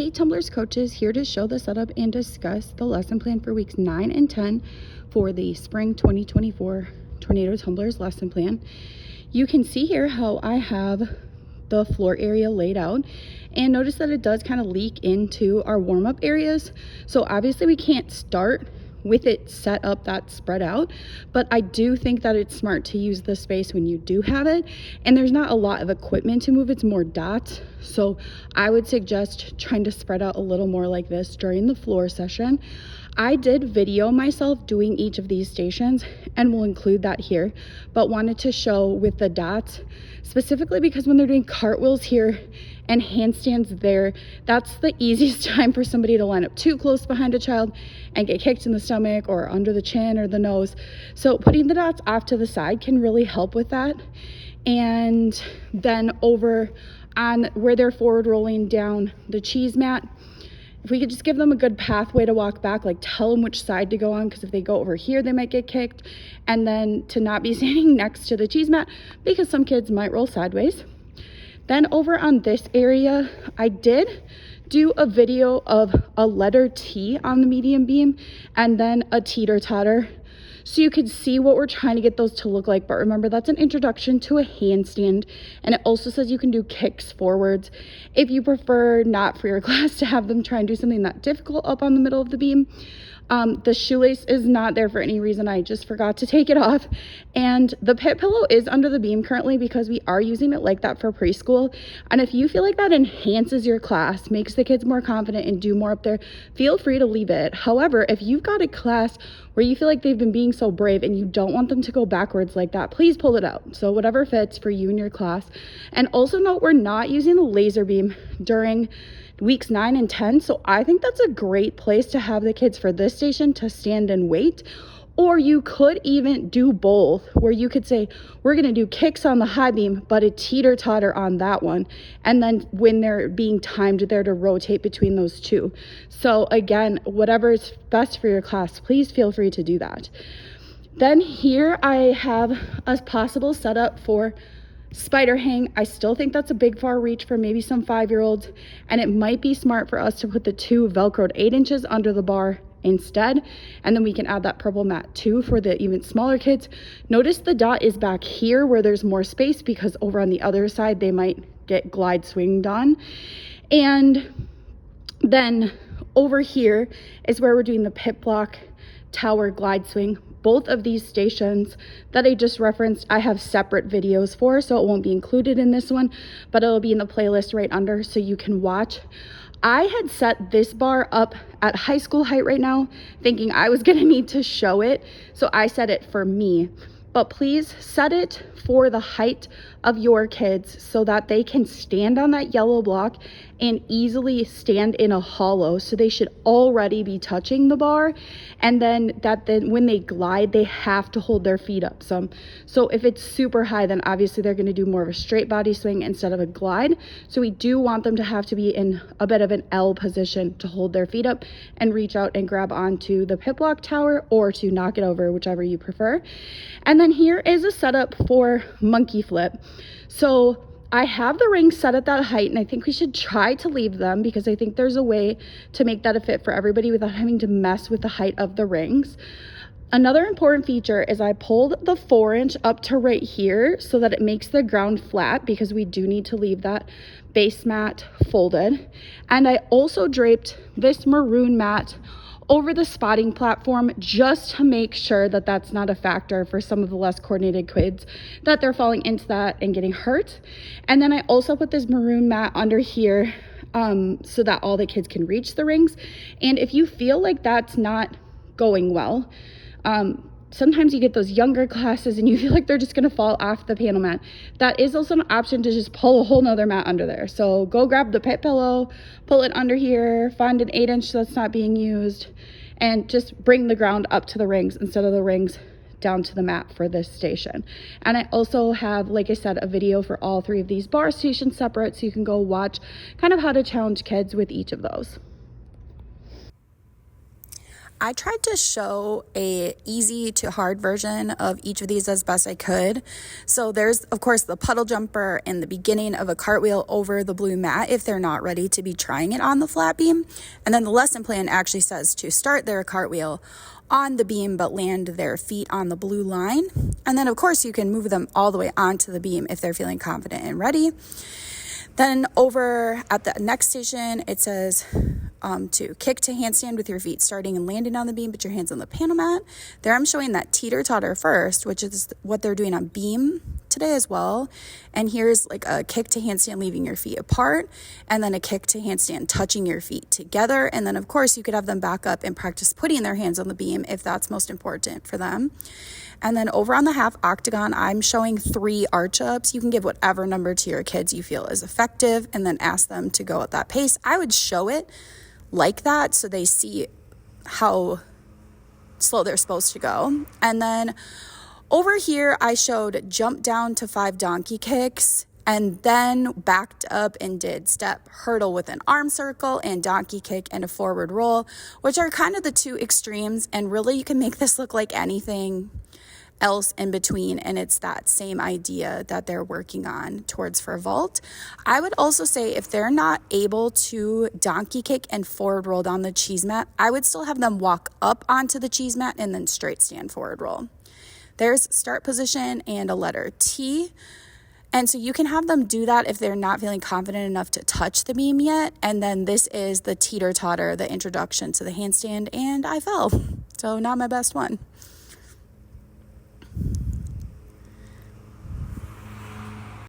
Hey Tumblers coaches, here to show the setup and discuss the lesson plan for weeks 9 and 10 for the Spring 2024 Tornado Tumblers lesson plan. You can see here how I have the floor area laid out, and notice that it does kind of leak into our warm-up areas. So obviously we can't start with it set up that spread out, but I do think that it's smart to use the space when you do have it, and there's not a lot of equipment to move, it's more dots. So I would suggest trying to spread out a little more like this during the floor session. I did video myself doing each of these stations and we'll include that here, but wanted to show with the dots specifically because when they're doing cartwheels here and handstands there, that's the easiest time for somebody to line up too close behind a child and get kicked in the stomach or under the chin or the nose. So putting the dots off to the side can really help with that. And then over on where they're forward rolling down the cheese mat, if we could just give them a good pathway to walk back, like tell them which side to go on, because if they go over here, they might get kicked. And then to not be standing next to the cheese mat because some kids might roll sideways. Then over on this area, I did do a video of a letter T on the medium beam and then a teeter-totter, so you can see what we're trying to get those to look like. But remember, that's an introduction to a handstand, and it also says you can do kicks forwards if you prefer not for your class to have them try and do something that difficult up on the middle of the beam. The shoelace is not there for any reason. I just forgot to take it off. And the pit pillow is under the beam currently because we are using it like that for preschool. And if you feel like that enhances your class, makes the kids more confident and do more up there, feel free to leave it. However, if you've got a class where you feel like they've been being so brave and you don't want them to go backwards like that, please pull it out. So whatever fits for you and your class. And also note, we're not using the laser beam during weeks 9 and 10. So I think that's a great place to have the kids for this station to stand and wait. Or you could even do both, where you could say, we're going to do kicks on the high beam, but a teeter-totter on that one. And then when they're being timed there to rotate between those two. So again, whatever is best for your class, please feel free to do that. Then here I have a possible setup for spider hang. I still think that's a big far reach for maybe some 5-year-olds, and it might be smart for us to put the 2 velcroed 8 inches under the bar instead, and then we can add that purple mat too for the even smaller kids. Notice the dot is back here where there's more space, because over on the other side they might get glide swinged on. And then over here is where we're doing the pit block tower glide swing. Both of these stations that I just referenced, I have separate videos for, so it won't be included in this one, but it'll be in the playlist right under so you can watch. I had set this bar up at high school height right now, thinking I was gonna need to show it, so I set it for me. But please set it for the height of your kids so that they can stand on that yellow block and easily stand in a hollow. So they should already be touching the bar, and then when they glide, they have to hold their feet up some. So if it's super high, then obviously they're going to do more of a straight body swing instead of a glide. So we do want them to have to be in a bit of an L position to hold their feet up and reach out and grab onto the pit block tower, or to knock it over, whichever you prefer. And then here is a setup for monkey flip. So I have the rings set at that height, and I think we should try to leave them because I think there's a way to make that a fit for everybody without having to mess with the height of the rings. Another important feature is I pulled the 4-inch up to right here so that it makes the ground flat, because we do need to leave that base mat folded. And I also draped this maroon mat over the spotting platform just to make sure that that's not a factor for some of the less coordinated kids, that they're falling into that and getting hurt. And then I also put this maroon mat under here so that all the kids can reach the rings. And if you feel like that's not going well, sometimes you get those younger classes and you feel like they're just going to fall off the panel mat. That is also an option to just pull a whole nother mat under there. So go grab the pit pillow, pull it under here, find an 8-inch that's not being used, and just bring the ground up to the rings instead of the rings down to the mat for this station. And I also have, like I said, a video for all 3 of these bar stations separate, so you can go watch kind of how to challenge kids with each of those. I tried to show a easy to hard version of each of these as best I could. So there's, of course, the puddle jumper in the beginning of a cartwheel over the blue mat if they're not ready to be trying it on the flat beam. And then the lesson plan actually says to start their cartwheel on the beam but land their feet on the blue line. And then, of course, you can move them all the way onto the beam if they're feeling confident and ready. Then over at the next station, it says to kick to handstand with your feet starting and landing on the beam, put your hands on the panel mat. There I'm showing that teeter-totter first, which is what they're doing on beam today as well. And here's like a kick to handstand leaving your feet apart, and then a kick to handstand touching your feet together. And then, of course, you could have them back up and practice putting their hands on the beam if that's most important for them. And then over on the half octagon, I'm showing 3 arch ups. You can give whatever number to your kids you feel is effective and then ask them to go at that pace. I would show it like that so they see how slow they're supposed to go. And then over here, I showed jump down to 5 donkey kicks and then backed up and did step hurdle with an arm circle and donkey kick and a forward roll, which are kind of the 2 extremes. And really, you can make this look like anything else in between, and it's that same idea that they're working on towards for vault. I would also say if they're not able to donkey kick and forward roll down the cheese mat, I would still have them walk up onto the cheese mat and then straight stand forward roll. There's start position and a letter T. And so you can have them do that if they're not feeling confident enough to touch the beam yet. And then this is the teeter-totter, the introduction to the handstand, and I fell. So not my best one.